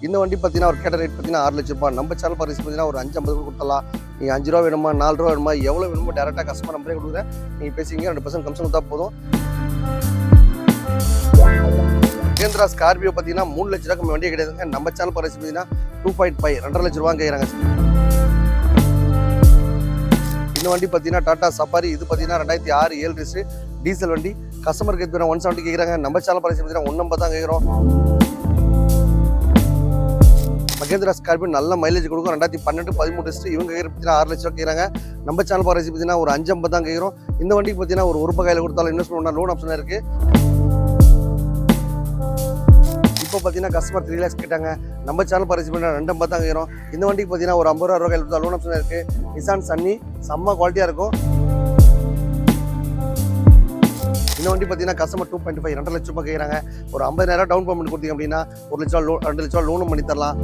இந்த வண்டி பார்த்தீங்கன்னா ஒரு கேட்ட ரேட் பார்த்தீங்கன்னா 6 லட்ச ரூபாய். நம்ம சேனல் பரிசு பார்த்தீங்கன்னா ஒரு 550 கொடுத்துடலாம். நீங்கள் 5 ரூபா வேணுமா 4 ரூபா வேணுமா எவ்வளோ வேணுமோ டேரெக்டாக கஸ்டமர் நம்பரே கொடுக்குறேன். நீங்கள் பேசிங்க 2% கமிஷன் கொடுத்தா போதும். மகேந்திரா ஸ்கார்பியோ பார்த்தீங்கன்னா 3 லட்ச ரூபாய்க்கு வண்டியே கிடையாதுங்க. நம்ம சேனல் பரிசு பார்த்தீங்கன்னா 2.5 2.5 லட்ச ரூபாங்க கேட்குறாங்க. இந்த வண்டி பார்த்தீங்கன்னா டாடா சஃபாரி. இது பார்த்தீங்கன்னா 2006 7 ரிஜிஸ்ட்ரு டீசல் வண்டி. கஸ்டமருக்கு எடுத்து 170 கேட்குறாங்க. நம்ம சேனல் பரிசு பார்த்தீங்கன்னா 150 தான் கேட்குறோம். மகேந்திரா ஸ்கார்பியோ நல்ல மைலேஜ் கொடுக்கும். 2012 13 ரிஜிஸ்ட்ரு. இவங்க பார்த்தீங்கன்னா 6 லட்ச ரூபா கேட்குறாங்க. நம்ம சேனல் பரிசு பார்த்தீங்கன்னா ஒரு 550 தான் கேட்குறோம். இந்த வண்டிக்கு பார்த்தீங்கன்னா ஒரு ரூபாய் கையில் கொடுத்தாலும் இன்வெஸ்ட்மெண்ட் பண்ணால் லோன் ஆப்ஷன் இருக்குது. இப்போ பார்த்தீங்கன்னா கஸ்டமர் 3 lakhs கேட்டாங்க. நம்ம சேனல் பரிசு பண்ண 250 தான் கேட்குறோம். இந்த வண்டிக்கு பார்த்தீங்கன்னா ஒரு 50 ரூபா கையில் கொடுத்தா லோன் ஆப்ஷன் இருக்குது. நிசான் சன்னி செம்ம குவாலிட்டியாக இருக்கும். இந்த வண்டி பார்த்தீங்கன்னா கஸ்டமர் 2.5 2 லட்ச ரூபாய் கேட்குறாங்க. ஒரு 50,000 டவுன் பேமெண்ட் கொடுத்தீங்க அப்படின்னா 1 லட்ச ரூபா 2 லட்ச ரூபா லோனும் பண்ணி தரலாம்.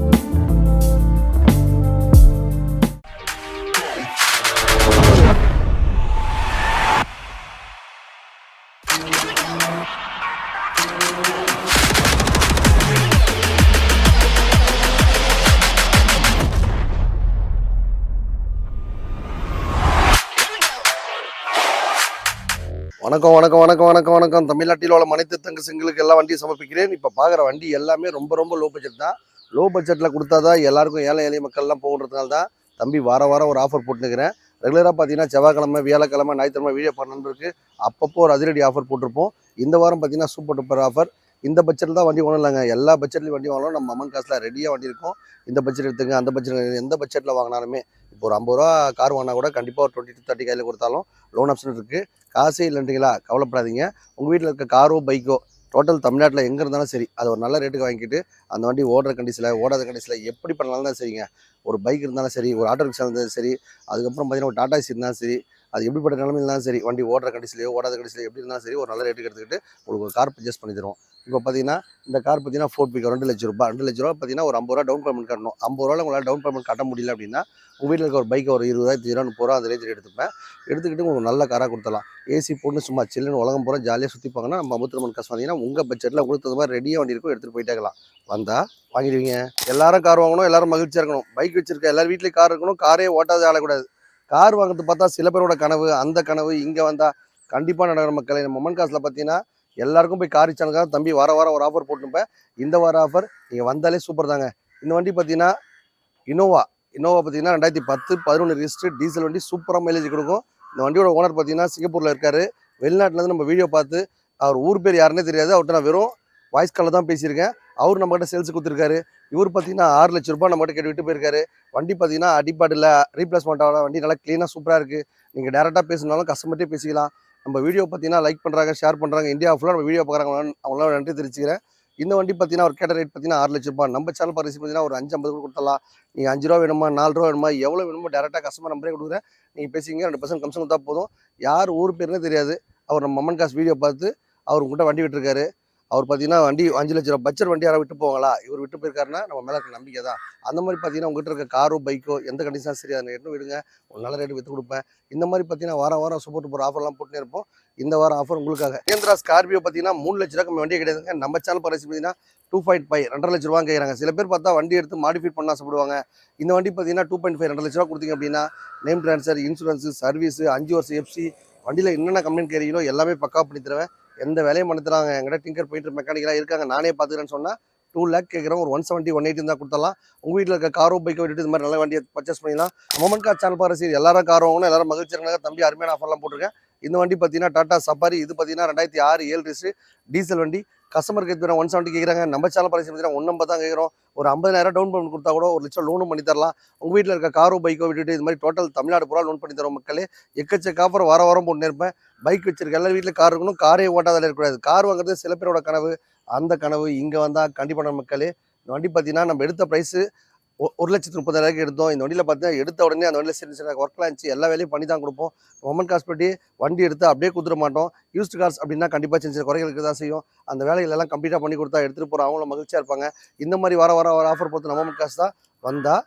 வணக்கம் வணக்கம் வணக்கம் வணக்கம் வணக்கம். தமிழ்நாட்டில் உள்ள அனைத்து தங்க சிங்களுக்கு எல்லா வண்டியும் சமர்ப்பிக்கிறேன். இப்போ பார்க்குற வண்டி எல்லாமே ரொம்ப ரொம்ப லோ பட்ஜெட் தான். லோ பட்ஜெட்டில் கொடுத்தா தான் எல்லாருக்கும் ஏழை எளிய மக்கள்லாம் போகிறதுனால தான் தம்பி வாரம் ஒரு ஆஃபர் போட்டுக்கிறேன். ரெகுலராக பார்த்தீங்கன்னா செவ்வாய்க்கிழமை வியாழக்கிழமை ஞாயிற்றுக்கிழமை வீடியோ பண்ணுறதுக்கு அப்பப்போ ஒரு அதிரடி ஆஃபர் போட்டிருப்போம். இந்த வாரம் பார்த்தீங்கன்னா சூப்பர் டூப்பர் ஆஃபர். இந்த பட்ஜெட்டில் தான் வண்டி வாங்கலாங்க. எல்லா பட்ஜெட்லையும் வண்டி வாங்கலாம். நம்ம அம்மன் காசில் ரெடியாக வண்டி இருக்கும். இந்த பட்ஜெட் எடுத்துங்க, அந்த பட்ஜெட் எந்த பட்ஜெட்டில் வாங்கினாலுமே இப்போ ஒரு 50 ரூபா கார் வாங்கினா கூட கண்டிப்பாக ஒரு 20 to 30 கையில் கொடுத்தாலும் லோன் ஆப்ஷன் இருக்குது. காசே இல்லைன்றீங்களா, கவலைப்படாதீங்க. உங்கள் வீட்டில் இருக்க காரோ பைக்கோ டோட்டல் தமிழ்நாட்டில் எங்கே இருந்தாலும் சரி அது ஒரு நல்ல ரேட்டுக்கு வாங்கிட்டு அந்த வண்டி ஓடுற கண்டிஷனில் ஓடாத கண்டிஷனில் எப்படி பண்ணாலும் தான் சரிங்க. ஒரு பைக் இருந்தாலும் சரி, ஒரு ஆட்டோ ரிக்ஷா இருந்தாலும் சரி, அதுக்கப்புறம் பார்த்தீங்கன்னா ஒரு டாடா ஏசி இருந்தாலும் சரி, அது எப்படிப்பட்ட நிலைமையில் இருந்தாலும் சரி, வண்டி ஓடுற கண்டிஷன்லையோ ஓடாத கண்டிஷன்லையோ எப்படி இருந்தாலும் சரி ஒரு நல்ல ரேட்டுக்கு எடுத்துக்கிட்டு உங்களுக்கு ஒரு கார் பர்ச்சேஸ் பண்ணி தருவோம். இப்போ பார்த்தீங்கன்னா இந்த கார் பார்த்தீங்கன்னா ஃபோர்ட் பிக் 2 லட்ச ரூபாய். 2 லட்ச ரூபா பார்த்தீங்கன்னா ஒரு 50 ரூபா டவுன் பேமெண்ட் கட்டணும். 50 ரூபாயில் உங்களால் டவுன் பேமெண்ட் கட்ட முடியல அப்படின்னா உங்கள் வீட்டில் இருக்க ஒரு பைக்கை ஒரு 20 ரூபா 30 ரூபா அந்த ரேஞ்சில் எடுத்துக்கிட்டு உங்களுக்கு நல்ல காராக கொடுத்தலாம். ஏசி போட்டு சும்மா சில்லுன்னு உலகம் பூரா ஜாலியாக சுற்றிப்பாங்கன்னா நம்ம முத்துரமன் காசு வந்தீங்கன்னா உங்கள் பட்ஜெட்டில் உங்களுக்கு தகுந்த மாதிரி ரெடியாக வண்டி இருக்கும், எடுத்துகிட்டு போயிட்டாக்கலாம். வந்தால் வாங்கிடுவீங்க. எல்லாரும் கார் வாங்கணும், எல்லாரும் மகிழ்ச்சியாக இருக்கணும். பைக் வச்சிருக்க எல்லாரும் வீட்லேயும் கார் இருக்கணும். காரே ஓட்டாத ஆளக்கூடாது. கார் வாங்குறது பார்த்தா சில பேரோட கனவு, அந்த கனவு இங்கே வந்தால் கண்டிப்பாக நடக்கிற மக்களை. நம்ம அம்மன் காசில் பார்த்தீங்கன்னா எல்லாருக்கும் போய் கார் சேனலுக்காக தம்பி வாரம் ஒரு ஆஃபர் போட்டுருப்பேன். இந்த வார ஆஃபர் நீங்கள் வந்தாலே சூப்பர் தாங்க. இந்த வண்டி பார்த்தீங்கன்னா இனோவா பார்த்தீங்கன்னா 2010 11 ரிஜிஸ்ட்ரு டீசல் வண்டி. சூப்பராக மைலேஜ் கொடுக்கும். இந்த வண்டியோட ஓனர் பார்த்தீங்கன்னா சிங்கப்பூரில் இருக்கார். வெளிநாட்டிலேருந்து நம்ம வீடியோ பார்த்து அவர் ஊர் பேர் யாருன்னே தெரியாது. அவர்கிட்ட நான் வெறும் வாய்ஸ் காலில் தான் பேசியிருக்கேன். அவர் நம்மகிட்ட சேல்ஸ் கொடுத்துருக்காரு. இவர் பார்த்தீங்கன்னா 6 லட்ச ரூபாய் நம்மகிட்ட கேட்டு விட்டு போயிருக்காரு. வண்டி பார்த்தீங்கன்னா அடிப்பாடில் ரீப்ளேஸ்மெண்ட் ஆகிற வண்டி நல்லா க்ளீனாக சூப்பராக இருக்குது. நீங்கள் டேரெக்டாக பேசினாலும் கஸ்டமர்ட்டே பேசிக்கலாம். நம்ம வீடியோ பார்த்தீங்கன்னா லைக் பண்ணுறாங்க, ஷேர் பண்ணுறாங்க. இந்தியா ஃபுல்லாக நம்ம வீடியோ பார்க்குறாங்க. அவங்களாம் நன்றி தெரிவிச்சுக்கிறேன். இந்த வண்டி பார்த்தீங்கன்னா ஒரு கேட்ட ரேட் பார்த்தீங்கன்னா 6 லட்ச ரூபாய். நம்ம சேனல் பரிசு பார்த்தீங்கன்னா ஒரு 550 கொடுத்துடலாம். நீங்கள் 5 ரூபா வேணுமா 4 ரூபா வேணுமா எவ்வளோ வேணுமோ டேரெக்டாக கஸ்டமர் நம்பரே கொடுக்குறேன். நீங்கள் பேசிங்க 2% கமிஷன் கொடுத்தா போதும். யார் ஊர் பேருன்னே தெரியாது. அவர் நம்ம அம்மன் காசு வீடியோ பார்த்து அவர் உங்கள்கிட்ட வண்டி விட்டுருக்காரு. அவர் பார்த்தீங்கன்னா வண்டி 5 லட்ச ரூபா பட்ஜெட் வண்டி யாராவது விட்டு போவாங்களா? இவர் விட்டு போயிருக்காருன்னா நம்ம மேலே இருக்க நம்பிக்கை தான். அந்த மாதிரி பார்த்தீங்கன்னா உங்கள்கிட்ட இருக்க காரோ பைக்கோ எந்த கண்டிஷனாக சரி அதை எடுத்து விடுங்க, ஒரு நல்ல ரேட்டு விற்று கொடுப்பேன். இந்த மாதிரி பார்த்தீங்கன்னா வாரம் சப்போர்ட் போகிற ஆஃபர்லாம் போட்டுனே இருப்போம். இந்த வாரம் ஆஃபர் உங்களுக்காக. மகேந்திரா ஸ்கார்பியோ பார்த்தீங்கன்னா 3 லட்ச ரூபாய்க்கு வண்டியே கிடையாதுங்க. நம்ம சேனல் பரிசு பார்த்தீங்கன்னா 2.5 2.5 லட்ச ரூபா கேட்குறாங்க. சில பேர் பார்த்தா வண்டி எடுத்து மாடிஃபை பண்ண ஆசைப்படுவாங்க. இந்த வண்டி பார்த்தீங்கன்னா 2.5 2 லட்ச ரூபா கொடுத்தீங்க அப்படின்னா நேம் ட்ரான்ஸ்ஃபர், இன்சூரன்ஸு, சர்வீஸு, 5 வருஷம் எஃப்சி, வண்டியில் என்னென்ன கம்ப்ளைண்ட் கேட்குறீங்களோ எல்லாமே பக்கா பண்ணி தருவேன். எந்த வேலையும் பண்ணி தராங்க. எங்கிட்ட டிங்கர் பெயிண்டர் மெக்கானிக்கலாக இருக்காங்க. நானே பார்த்துக்கிறேன்னு சொன்னால் 2 lakh கேட்குறோம். ஒரு 170 180 தான் கொடுத்தலாம். உங்கள் வீட்டில் இருக்க காரோ பைக்கை விட்டுட்டு இந்த மாதிரி நல்ல வண்டியை பர்ச்சேஸ் பண்ணிடலாம். மொமன் கார் சேனல் பாரு சரி எல்லாரும் கார் வாங்கணும், எல்லாரும் மகிழ்ச்சி இருக்காங்க. தம்பி அருமையான ஆஃபர்லாம் போட்டிருக்கேன். இந்த வண்டி பார்த்தீங்கன்னா டாடா சஃபாரி. இது பார்த்தீங்கன்னா 2006 7 ரிஜிஸ்ட்ரு டீசல் வண்டி. கஸ்டமருக்கு எடுத்து 170 கேட்குறாங்க. நம்ம சேனல் பரிசு பார்த்தீங்கன்னா 150 தான் கேட்குறோம். ஒரு 50,000 டவுன் பேமெண்ட் கொடுத்தா கூட 1 லட்சம் லோனும் பண்ணி தரலாம். உங்கள் வீட்டில் இருக்க காரோ பைக்கோ விட்டுட்டு இது மாதிரி டோட்டல் தமிழ்நாடு பூரா லோன் பண்ணி தரோம் மக்களே. எக்கச்சக்க ஆஃபர் வாரம் போட்டு இருப்பேன். பைக் வச்சிருக்க எல்லா வீட்டில் கார் இருக்கணும். காரே ஓட்டாதால இருக்கக்கூடாது. கார் வாங்குறது சில பேரோட கனவு, அந்த கனவு இங்கே வந்தால் கண்டிப்பாக நம்ம மக்களே. இந்த வண்டி பார்த்தீங்கன்னா நம்ம எடுத்த ப்ரைஸு 1,30,000 எடுத்தோம். இந்த வண்டியில் பார்த்தீங்கன்னா எடுத்த உடனே அந்த வண்டியில் சின்ன ஒர்க்லாம் இருந்துச்சு. எல்லா வேலையும் பண்ணி தான் கொடுப்போம். மொமன் காசு பட்டி வண்டி எடுத்து அப்படியே கொடுத்துட மாட்டோம். யூஸ்டு கார்ஸ் அப்படின்னா கண்டிப்பாக சின்ன குறைகளுக்கு தான் செய்யும். அந்த வேலைகள் எல்லாம் கம்ப்ளீட்டாக பண்ணி கொடுத்தா எடுத்துகிட்டு போகிறோம். அவங்களும் மகிழ்ச்சியாக இருப்பாங்க. இந்த மாதிரி வார ஆஃபர் பொறுத்து நம்ம மொமன் காசு தான் வந்தால்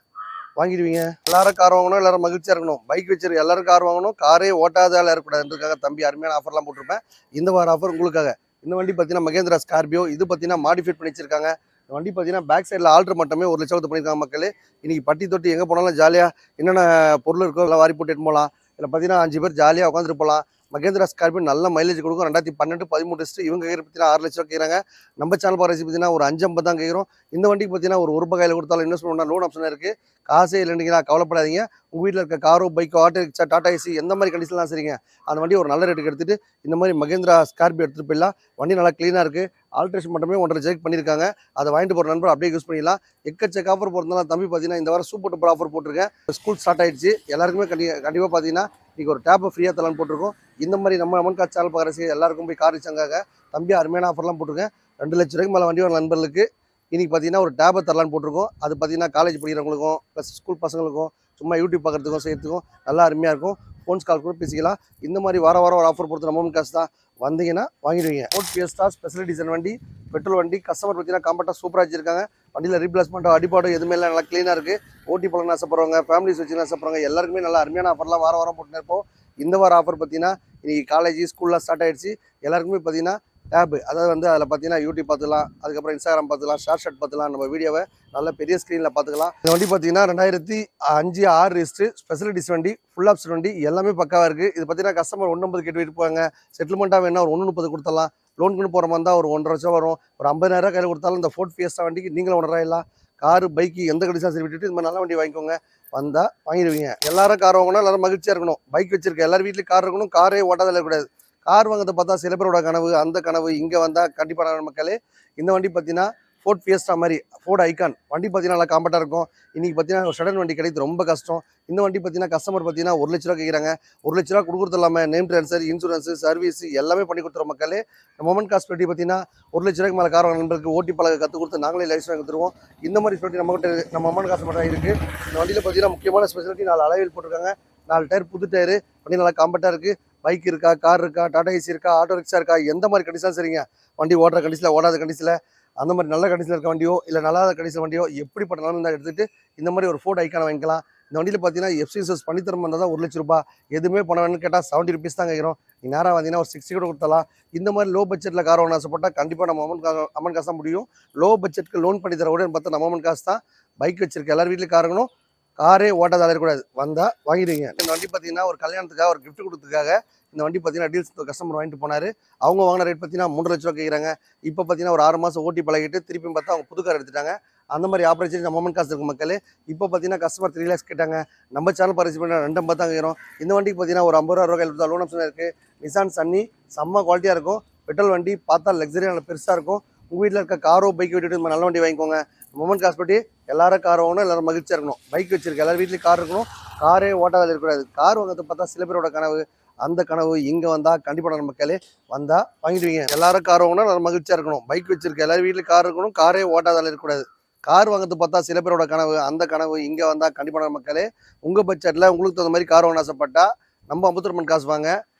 வாங்கிடுவீங்க. எல்லாரும் கார் வாங்கணும், எல்லாரும் மகிழ்ச்சியாக இருக்கணும். பைக் வச்சிருக்க எல்லாரும் கார் வாங்கணும். காரே ஓட்டாதால இருக்கக்கூடாதுன்றதுக்காக தம்பி அருமையான ஆஃபர்லாம் போட்டிருப்பேன். இந்த வார ஆஃபர் உங்களுக்காக. இந்த வண்டி பார்த்தீங்கன்னா மகேந்திரா ஸ்கார்பியோ. இது பார்த்தீங்கன்னா மாடிஃபைட் பண்ணி வச்சிருக்காங்க. இந்த வண்டி பார்த்தீங்கன்னா பேக் சைடில் ஆல்ட்ரு மட்டுமே 1,00,000 பண்ணியிருக்காங்க மக்களே. இன்னைக்கு பட்டி தொட்டி எங்கே போனாலும் ஜாலியாக என்னென்ன பொருள் இருக்கோ எல்லாம் வாரி போட்டு எடுத்து போகலாம். இதில் பார்த்தீங்கன்னா 5 பேர் ஜாலியாக உட்காந்துட்டு போகலாம். மகேந்திரா ஸ்கார்பியோ நல்ல மைலேஜ் கொடுக்கும். 2012 13 டெஸ்ட் இவங்க கேட்குற பார்த்தீங்கன்னா 6,00,000 கேட்குறாங்க. நம்ம சேனல் பாரசி பார்த்தீங்கன்னா ஒரு 5,50 தான் கேட்குறோம். இந்த வண்டிக்கு பார்த்தீங்கன்னா ஒரு ரூபாய் கையில் கொடுத்தாலும் இன்வெஸ்ட்மெண்ட் பண்ணால் லோன் ஆப்ஷன் இருக்குது. காசே இல்லைங்களா கவலைப்படாதீங்க. உங்கள் வீட்டில் இருக்க காரோ பைக்கோ ஆட்டோ ரிக்ஷா டாடா ஏசி எந்த மாதிரி கண்டிஷன்லாம் சரிங்க அந்த வண்டி ஒரு நல்ல ரேட்டுக்கு எடுத்துகிட்டு இந்த மாதிரி மகேந்திரா ஸ்கார்பியோ எடுத்துகிட்டு போயிடலாம். வண்டி நல்லா க்ளீனாக இருக்குது. ஆல்ட்ரேஷன் மட்டுமே 1,50,000 பண்ணியிருக்காங்க. அதை வாங்கிட்டு போகிற நண்பர் அப்படியே யூஸ் பண்ணிடலாம். எக்கச்சக்க ஆஃபர் போகிறதுனால தம்பி பார்த்தீங்கன்னா இந்த வாரம் சூப்பர் டூப்பர் ஆஃபர் போட்டிருக்கேன். ஸ்கூல் ஸ்டார்ட் ஆயிடுச்சு. எல்லாருக்குமே கண்டிப்பாக பார்த்தீங்கன்னா இன்றைக்கி ஒரு டேப்பை ஃப்ரீயாக தரலான்னு போட்டிருக்கோம். இந்த மாதிரி நம்ம அமன் கார் சேனல் பார்க்குற எல்லாருக்கும் போய் கார் வச்சாங்க. தம்பி அருமையான ஆஃபர்லாம் போட்டிருக்கேன். 2,00,000 மேலே வண்டி வர நண்பர்களுக்கு இன்றைக்கி பார்த்தீங்கன்னா ஒரு டேப்பை தரலான்னு போட்டிருக்கோம். அது பார்த்தீங்கன்னா காலேஜ் படிக்கிறவங்களுக்கும் ப்ளஸ் ஸ்கூல் பசங்களுக்கும் சும்மா யூடியூப் பார்க்குறதுக்கும் செய்யறதுக்கும் நல்லா அருமையாக இருக்கும். ஃபோன்ஸ் கால் கூட பேசிக்கலாம். இந்த மாதிரி வாரம் ஒரு ஆஃபர் பொறுத்து நம்ம காசு தான் வந்தீங்கன்னா வாங்கிடுவீங்க. ஃபோர்ட் ஃபியஸ்டா ஸ்பெஷல் டிசைன் வண்டி, பெட்ரோல் வண்டி. கஸ்டமர் பார்த்தீங்கன்னா காம்பேக்டாக சூப்பராக வச்சிருக்காங்க. வண்டியில் ரீப்ளேஸ்மெண்ட்டோ அடிப்பாடோ எதுவுமே இல்லை, நல்லா க்ளீனாக இருக்குது. ஓட்டி பழம் ஆசைப்படுறவங்க, ஃபேமிலிஸ் வச்சு ஆசைப்படுறவங்க எல்லாருக்குமே நல்லா அருமையான ஆஃபர்லாம் வாரம் போட்டுன்னு இருப்போம். இந்த வாரம் ஆஃபர் பார்த்தீங்கன்னா இன்றைக்கி காலேஜ் ஸ்கூல்லாம் ஸ்டார்ட் ஆகிடுச்சு. எல்லாருக்குமே பார்த்தீங்கன்னா டேபு அதாவது வந்து அதில் பார்த்தீங்கன்னா யூடியூப் பார்த்துக்கலாம், அதுக்கப்புறம் இன்ஸ்டாகிராம் பார்த்துக்கலாம், ஷார்ட் பார்த்துக்கலாம். நம்ம வீடியோவை நல்ல பெரிய ஸ்க்ரீனில் பார்த்துக்கலாம். இந்த வண்டி பார்த்தீங்கன்னா 2005 6 ரிஜிஸ்ட்ரு ஸ்பெஷல் டிஸ் வண்டி, ஃபுல் ஆப்ஷன் வண்டி, எல்லாமே பக்காவாக இருக்குது. இது பார்த்தீங்கன்னா கஸ்டமர் 1,50 கேட்டு இருப்பாங்க. செட்டில்மெண்ட்டாக வேணா ஒரு 1,30 கொடுத்துடலாம். லோனுக்குன்னு போகிற மாதிரி இருந்தால் ஒரு 1,50,000 வரும். ஒரு 50,000 கையில் கொடுத்தாலும் இந்த ஃபோர்ட் ஃபியஸ்டா வண்டிக்கு நீங்களும் 1,50,000 காரு பைக்கு எந்த கண்டிஷன் சரி விட்டுட்டு இந்த மாதிரி நல்ல வண்டி வாங்கிக்கோங்க. வந்தால் வாங்கிடுவீங்க. எல்லாரும் கார் வாங்கினா எல்லாரும் மகிழ்ச்சியாக இருக்கணும். பைக் வச்சிருக்க எல்லாரும் வீட்லேயும் கார் இருக்கணும். காரே ஓட்டாதல கூடாது. கார் வாங்கிறத பார்த்தா சில பேரோட கனவு, அந்த கனவு இங்கே வந்தால் கண்டிப்பாக மக்களே. இந்த வண்டி பார்த்தீங்கன்னா ஃபோர்ட் ஃபியஸ்டா மாதிரி ஃபோர்ட் ஐகான் வண்டி பார்த்தீங்கன்னா நல்லா காம்பேக்டாக இருக்கும். இன்றைக்கி பார்த்தீங்கன்னா ஒரு சடன் வண்டி கிடையாது, ரொம்ப கஷ்டம். இந்த வண்டி பார்த்தீங்கன்னா கஸ்டமர் பார்த்தீங்கன்னா 1,00,000 கேட்குறாங்க. 1,00,000 கொடுக்குறது இல்லாமல் நேம் ட்ரான்ஸ்ஃபர், இன்சூரன்ஸு, சர்வீஸ் எல்லாமே பண்ணி கொடுத்துருவோம் மக்களே. மொமெண்ட் காஸ்ட் பெட்டி பார்த்தீங்கன்னா 1,00,000 மேலே கார் வாங்க நண்பருக்கு ஓட்டி பழக கற்றுக் கொடுத்து நாங்களே லைசன்ஸ் வாங்கி கொடுத்துருவோம். இந்த மாதிரி ஸ்பெட்டி நம்ம மொமெண்ட் காஸ்ட் மட்டும் இருக்குது. இந்த வண்டியில் பார்த்தீங்கன்னா முக்கியமான ஸ்பெஷாலிட்டி 4 அலைவில் போட்டிருக்காங்க. 4 டயர் புது டயரு. வண்டி நல்லா காம்பேக்டாக இருக்குது. பைக் இருக்கா, கார் இருக்கா, டாடா ஏசி இருக்கா, ஆட்டோ ரிக்ஷா இருக்கா, எந்த மாதிரி கண்டிஷன் சரிங்க வண்டி ஓடுற கண்டிஷனில் ஓடாத கண்டிஷனில் அந்த மாதிரி நல்ல கண்டிஷனில் இருக்க வண்டியோ இல்லை நல்லா கண்டிஷன் வண்டியோ எப்படிப்பட்ட நாளும் இருந்தால் எடுத்துகிட்டு இந்த மாதிரி ஒரு ஃபோர்ட் ஐக்கான வாங்கிக்கலாம். இந்த வண்டியில் பார்த்தீங்கன்னா எஃப்சிஎஸ் பண்ணித்தரம் வந்தால் தான் 1,00,000 ரூபாய். எதுவுமே பண்ண வேணும்னு கேட்டால் 70 ருபீஸ் தான் கேட்குறோம். நீ நேராக வந்தீங்கன்னா ஒரு 60 கூட கொடுத்தலாம். இந்த மாதிரி லோ பட்ஜெட்டில் கார் வாங்க ஆசைப்பட்டால் கண்டிப்பாக நம்ம அமௌண்ட் காசு தான் முடியும். லோ பட்ஜெட்டுக்கு லோன் பண்ணி தர கூட பார்த்தா நம்ம அமௌண்ட் காசு தான். பைக் வச்சிருக்க எல்லார் வீட்லேயும் கார் இருக்கணும். காரே ஓட்டாத அலையக்கூடாது. வந்தால் வாங்கிடுவீங்க. இந்த வண்டி பார்த்தீங்கன்னா ஒரு கல்யாணத்துக்காக ஒரு கிஃப்ட் கொடுத்ததுக்காக இந்த வண்டி பார்த்தீங்கன்னா டீல்ஸ் கஸ்டமர் வாங்கிட்டு போனார். அவங்க வாங்கின ரேட் பார்த்தீங்கன்னா 3,00,000 கேட்குறாங்க. இப்போ பார்த்தீங்கன்னா ஒரு 6 மாதம் ஓட்டி பழகிட்டு திருப்பி பார்த்தா அவங்க புது கார் எடுத்துட்டாங்க. அந்த மாதிரி ஆப்பர்ச்சுனிட்டி நம்ம மொமெண்ட் காசு இருக்கும் மக்களே. இப்போ பார்த்தீங்கன்னா கஸ்டமர் 3 lakhs கேட்டாங்க. நம்ம சேனல் பரிசு பண்ண 2,50 தான் கேட்குறோம். இந்த வண்டிக்கு பார்த்தீங்கன்னா ஒரு 50,000 கையில் கொடுத்தா லோன் ஆப்ஷன் இருக்குது. நிசான் சன்னி செம்ம குவாலிட்டியாக இருக்கும். பெட்ரோல் வண்டி பார்த்தா லக்ஸரியாக நல்ல பெருசாக இருக்கும். உங்கள் வீட்டில் இருக்க காரோ பைக் விட்டுட்டு நல்ல வண்டி வாங்கிக்கோங்க. மொமெண்ட் காசு பற்றி எல்லாரும் கார் வாங்கணும், எல்லாரும் மகிழ்ச்சியாக இருக்கணும். பைக் வச்சிருக்க எல்லாரும் வீட்லேயும் கார் இருக்கணும். காரே ஓட்டாத இருக்கக்கூடாது. கார் வாங்கிறத பார்த்தா சில பேரோட கனவு, அந்த கனவு இங்கே வந்தால் கண்டிப்பாக நம்ம மக்களே வந்தால் வாங்கிடுவீங்க. எல்லாரும் கார் வாங்கணும், எல்லாரும் மகிழ்ச்சியாக இருக்கணும். பைக் வச்சிருக்க எல்லாரும் வீட்லேயும் கார் இருக்கணும். காரே ஓட்டாத இருக்கக்கூடாது. கார் வாங்கிறது பார்த்தா சில பேரோட கனவு, அந்த கனவு இங்கே வந்தால் கண்டிப்பாக நம்ம மக்களே உங்கள் பட்ஜெட்டில் உங்களுக்கு தகுந்த மாதிரி கார் வாங்க ஆசைப்பட்டால் நம்ம அம்புத்தூர்மன் காசு வாங்க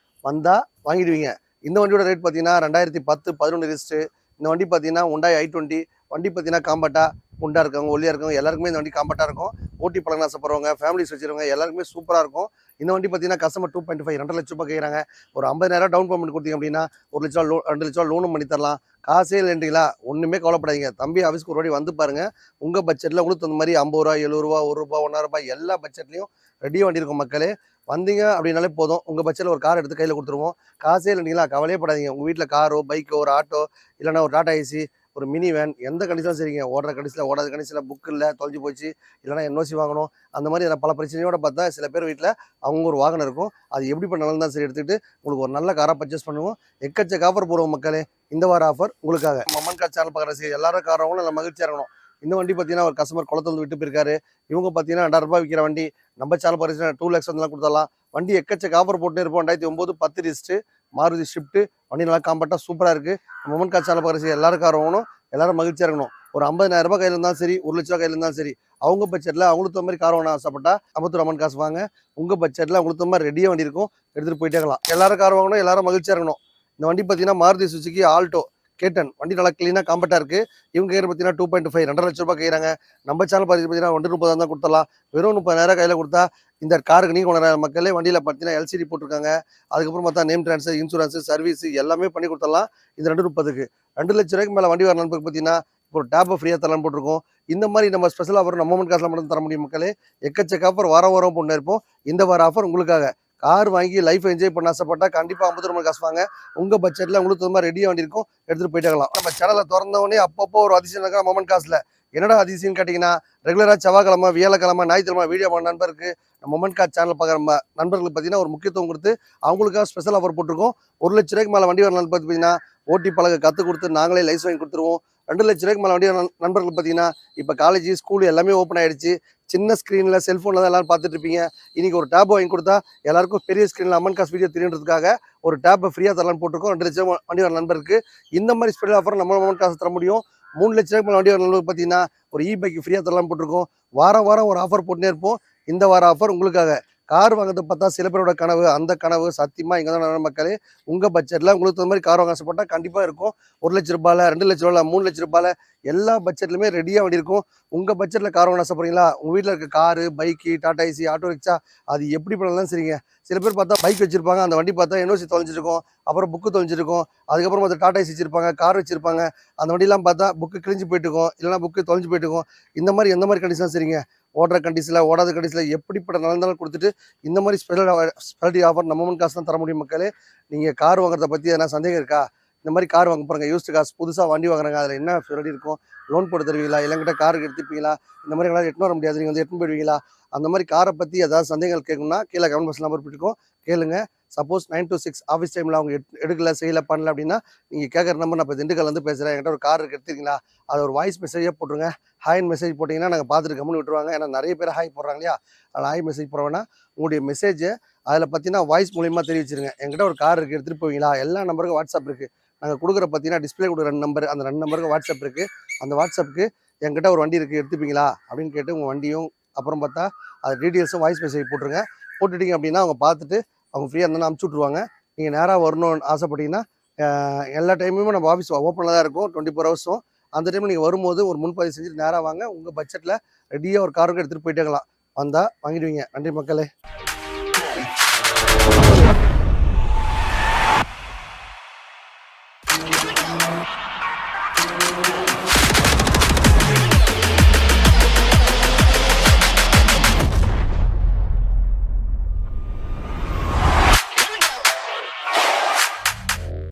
வந்தால் வாங்கிடுவீங்க. இந்த வண்டியோட ரேட் பார்த்தீங்கன்னா 2010 11 ரிஜிஸ்ட்ரு. இந்த வண்டி பார்த்தீங்கன்னா Hyundai i20 வண்டி பார்த்தீங்கன்னா காம்பேக்டாக குண்டாக இருக்கவங்க ஒல்லியாக இருக்கவங்க எல்லாருக்குமே இந்த வண்டி காம்பேக்டாக இருக்கும். ஓட்டி பழங்க ஆசைப்படுறவங்க, ஃபேமிலிஸ் வச்சுருவங்க எல்லாருக்குமே சூப்பராக இருக்கும். இந்த வண்டி பார்த்தீங்கன்னா கஸ்டமர் 2.5 2,00,000 ரூபாய் கேட்குறாங்க. ஒரு 50,000 டவுன் பேமெண்ட் கொடுத்தீங்க அப்படின்னா 1,00,000 லோன் 2,00,000 லோனும் பண்ணி தரலாம். காசே இல்லைன்றீங்களா ஒன்றுமே கவலைப்படாதீங்க. தம்பி ஆஃபீஸ்க்கு ஒரு வாட்டி வந்து பாருங்கள். உங்கள் பட்ஜெட்டில் உங்களுக்கு தகுந்த மாதிரி 50 ரூபா, 70 ரூபா, 1 ரூபா, 1,000 ரூபாய் எல்லா பட்ஜெட்லையும் ரெடியாக வண்டி இருக்கும் மக்களே. வந்தீங்க அப்படின்னாலே போதும். உங்கள் பட்ஜெட்டில் ஒரு கார் எடுத்து கையில் கொடுத்துருவோம். காசே இல்லைங்களா கவலையே படாதீங்க. உங்கள் வீட்டில் காரோ பைக்கோ ஒரு ஆட்டோ இல்லைனா ஒரு டாடா ஏசி ஒரு மினி வேன் எந்த கண்டிஷனும் சரிங்க. ஓடுற கண்டிஷனில் ஓடாத கண்டிஷனில் புக் இல்லை, தொலைஞ்சி போச்சு, இல்லைனா என்ஓசி வாங்கணும், அந்த மாதிரி பல பிரச்சனையோடு பார்த்தா சில பேர் வீட்டில் அவங்க ஒரு வாகனம் இருக்கும். அது எப்படி பண்ணாலும் தான் சரி எடுத்துக்கிட்டு உங்களுக்கு ஒரு நல்ல காராக பர்ச்சேஸ் பண்ணுவோம். எக்கச்சக்க ஆஃபர் போடுவோம் மக்களே. இந்த வார ஆஃபர் உங்களுக்காக. மம்மன் கார் சேனல் பார்க்குற எல்லாரும் காரவங்களும் நல்லா மகிழ்ச்சியாக இருக்கணும். இந்த வண்டி பார்த்தீங்கன்னா ஒரு கஸ்டமர் குளத்துல வந்து விட்டு போயிருக்காரு. இவங்க பார்த்தீங்கன்னா 2,000 ரூபாய் விற்கிற வண்டி நம்ம சேனல் பார்த்து 2 lakhs வந்து கொடுத்துடலாம். வண்டி எக்கச்சக்க ஆஃபர் போட்டு இருப்போம். 2009 10 ரிஜிஸ்ட்ரு மாருதி ஷிஃப்ட் வண்டி நல்லா காம்பேக்டாக சூப்பராக இருக்குது. மொமெண்ட் கார் சேனல் பார்க்குற எல்லாரும் கார் வாங்கணும், எல்லாரும் மகிழ்ச்சியாக இருக்கணும். ஒரு 50,000 ரூபாய் கையில் இருந்தாலும் சரி, 1,00,000 கையில் இருந்தாலும் சரி, அவங்க பட்ஜெட்டில் அவங்களுக்கு தகுந்த மாதிரி கார் வாங்க ஆசைப்பட்டா அம்பத்தூர் அம்மன் காசு வாங்க. உங்கள் பட்ஜெட்டில் அவங்களுக்கு தகுந்த மாதிரி ரெடியாக வண்டி இருக்கும், எடுத்துகிட்டு போயிட்டே இருக்கலாம். எல்லாரும் கார் வாங்கணும், எல்லாரும் மகிழ்ச்சியாக இருக்கணும். இந்த வண்டி பார்த்தீங்கன்னா மாருதி சுசுகி ஆல்டோ கேட்டன் வண்டி நல்லா க்ளீனாக காம்பேக்டாக இருக்குது. இவங்க கையில் பார்த்தீங்கன்னா 2.5 2,00,000 ரூபாய் கேட்குறாங்க. நம்ம சேனல் பார்த்தீங்கன்னா 130 தான் கொடுத்துடலாம். வெறும் 30,000 கையில் கொடுத்தா இந்த காருக்கு நீங்கள் கொண்டாட மக்களே. வண்டியில் பார்த்தீங்கன்னா எல்சிடி போட்டிருக்காங்க. அதுக்கப்புறம் பார்த்தா நேம் ட்ரான்ஸ்ஃபர், இன்சூரன்ஸு, சர்வீஸ் எல்லாமே பண்ணி கொடுத்துடலாம். இந்த 230க்கு 2,00,000 ரூபாய்க்கு மேலே வண்டி வர நண்பருக்கு பார்த்தீங்கன்னா இப்போ ஒரு டேப்பை ஃப்ரீயாக தரலான்னு போட்டிருக்கோம். இந்த மாதிரி நம்ம ஸ்பெஷல் ஆஃபர் நம்ம மொமெண்ட் காசில் மட்டும் தர முடியும் மக்களே. எக்கச்சக்க ஆஃபர் வாரம் போட்டு இருப்போம். இந்த வார ஆஃபர் உங்களுக்காக. கார் வாங்கி லைஃப் என்ஜாய் பண்ண ஆசைப்பட்டா கண்டிப்பாக 50 ரூபாய் காசு வாங்க. உங்கள் பட்ஜெட்டில் உங்களுக்கு தகுந்த மாதிரி ரெடியாக வண்டி இருக்கும், எடுத்துகிட்டு போயிட்டாங்களாம். நம்ம சேனலை திறந்தவொடனே அப்பப்போ ஒரு அதிசயம் நடக்கிற மொமெண்ட் காசில் என்னடா அதிசயம்னு கேட்டிங்கன்னா, ரெகுலராக செவ்வாய்க்கிழமை, வியாழக்கிழமை, ஞாயிற்றுக்கிழமை வீடியோ பண்ண நண்பருக்கு நம்ம மொமெண்ட் கார் சேனல் பார்க்குற நம்ம நண்பர்களுக்கு பார்த்தீங்கன்னா ஒரு முக்கியத்துவம் கொடுத்து அவங்களுக்காக ஸ்பெஷல் ஆஃபர் போட்டிருக்கோம். 1 லட்ச ரூபாய்க்கு மேலே வண்டி வரலான்னு பார்த்தீங்கன்னா ஓட்டி பழக கற்றுக் கொடுத்து நாங்களே லைசன்ஸ் வாங்கி கொடுத்துருவோம். 2 லட்ச ரூபாய்க்கு மேலே வண்டி நண்பர்கள் பார்த்தீங்கன்னா இப்போ காலேஜ் ஸ்கூல் எல்லாமே ஓப்பன் ஆகிடுச்சு. சின்ன ஸ்க்ரீனில் செல்ஃபோனில் தான் எல்லாரும் பார்த்துட்டு இருப்பீங்க. இன்றைக்கி ஒரு டேப் வாங்கி கொடுத்தா எல்லாருக்கும் பெரிய ஸ்க்ரீனில் அம்மன் காசு வீடியோ தெரியுன்றதுக்காக ஒரு டேப்பை ஃப்ரீயாக தரலான்னு போட்டிருக்கோம். 2 லட்சம் வண்டி வர நண்பருக்கு இந்த மாதிரி ஸ்பெஷல் ஆஃபர் நம்ம அம்மன் காசு தர முடியும். 3 லட்ச ரூபாய்க்கு மேலே வண்டி வர நண்பருக்கு பார்த்தீங்கன்னா ஒரு பைக் ஃப்ரீயாக தரலான்னு போட்டிருக்கோம். வாரம் ஒரு ஆஃபர் போட்டுனே இருப்போம். இந்த வார ஆஃபர் உங்களுக்காக. கார் வாங்குறது பார்த்தா சில பேரோட கனவு, அந்த கனவு சத்தியமாக இங்கே தான் மக்களே. உங்கள் பட்ஜெட்டில் உங்களுக்கு தகுந்த மாதிரி கார் வாங்க ஆசைப்பட்டால் கண்டிப்பாக இருக்கும். 1 லட்ச ரூபாயில், 2 லட்ச ரூபாயில், 3 லட்ச ரூபாயில் எல்லா பட்ஜெட்லையுமே ரெடியாக வண்டி இருக்கும். உங்கள் பட்ஜெட்டில் கார் வாங்க ஆசைப்படுறீங்களா? உங்கள் வீட்டில் இருக்க car, bike, Tata AC, auto rickshaw அது எப்படி பண்ணலாம் சரிங்க. சில பேர் பார்த்தா பைக் வச்சிருப்பாங்க, அந்த வண்டி பார்த்தா என்ஓசி தொலைஞ்சிருக்கும், அப்புறம் புக்கு தொலைஞ்சிருக்கும். அதுக்கப்புறம் பார்த்தா டாடா ஏசி வச்சிருப்பாங்க, கார் வச்சிருப்பாங்க. அந்த வண்டிலாம் பார்த்தா புக்கு கிழிஞ்சு போயிட்டு இருக்கும், இல்லைனா புக்கு தொலைஞ்சு போயிட்டு இருக்கும். இந்த மாதிரி எந்த மாதிரி கண்டிஷன் சரிங்க. ஓடுற கண்டிஷனில், ஓடாத கண்டிஷனில் எப்படிப்பட்ட நலந்தாலும் கொடுத்துட்டு இந்த மாதிரி ஸ்பெஷாலிட்டி ஆஃபர் நம்ம காசு தான் தர முடியும் மக்களே. நீங்கள் கார் வாங்குறத பற்றி எதனா சந்தேகம் இருக்கா? இந்த மாதிரி கார் வாங்க போகிறாங்க, யூஸ்டு காசு புதுசாக வண்டி வாங்குறாங்க, அதில் என்ன ஃபெசிலிட்டி இருக்கும், லோன் போட்டு தருவீங்களா, இல்லைங்கிட்ட காருக்கு எடுத்துப்பீங்களா, இந்த மாதிரி எங்களால் எட்டுன்னு வர முடியாது, நீங்கள் வந்து எட்டுன்னு போயிடுவீங்களா, அந்த மாதிரி காரை பற்றி ஏதாவது சந்தேகங்கள் கேட்கணும்னா கீழே கமெண்ட் பாக்ஸ் நம்பர் போட்டுருக்கோம், கேளுங்க. சப்போஸ் 9 to 6 ஆஃபீஸ் டைமில் அவங்க எடுக்கல, செய்யலை, பண்ணல அப்படின்னா நீங்கள் கேட்குற நம்பர் நான் இப்போ திண்டுக்கல் வந்து பேசுகிறேன், என்கிட்ட ஒரு கார் எடுத்துக்கிங்களா, அதை ஒரு வாய்ஸ் மெசேஜாக போட்டுருங்க. ஹாய்னு மெசேஜ் போட்டிங்கன்னா நாங்கள் பார்த்துட்டு கம்முன்னு விட்டுருவாங்க. ஏன்னா நிறைய பேர் ஹாய் போடுறாங்க இல்லையா, அதில் ஹாய் மெசேஜ் போடுறோன்னா உங்களுடைய மெசேஜை அதில் பார்த்தீங்கன்னா வாய்ஸ் மூலியமாக தெரிவிச்சிருங்க. என்கிட்ட ஒரு கார் இருக்குது, எடுத்துகிட்டு போவீங்களா. எல்லா நம்பருக்கும் வாட்ஸ்அப் இருக்குது. நாங்கள் கொடுக்குற பார்த்தீங்கன்னா டிஸ்பிளே கொடுக்குற 2 நம்பர், அந்த 2 நம்பருக்கு வாட்ஸ்அப் இருக்குது. அந்த வாட்ஸ்அப்புக்கு என்கிட்ட ஒரு வண்டி இருக்குது, எடுத்துப்பீங்களா அப்படின்னு கேட்டு உங்கள் வண்டியும் அப்புறம் பார்த்தா அது டீட்டெயில்ஸும் வாய்ஸ் மெசேஜ் போட்டுருங்க. போட்டுட்டிங்க அப்படின்னா அவங்க பார்த்துட்டு அவங்க ஃப்ரீயாக இருந்தாலும் அனுப்பிச்சி விட்ருவாங்க. நீங்கள் நேராக வரணும்னு ஆசைப்பட்டீங்கன்னா எல்லா டைமுமே நம்ம ஆஃபீஸ் ஓப்பனில் தான் இருக்கும் 24 ஹவர்ஸும். அந்த டைமில் நீங்கள் வரும்போது ஒரு முன்பதிவு செஞ்சுட்டு நேராக வாங்க. உங்கள் பட்ஜெட்டில் ரெடியாக ஒரு காருக்கு எடுத்துகிட்டு போயிட்டேங்களாம். வந்தால் வாங்கிடுவீங்க. நன்றி மக்களே.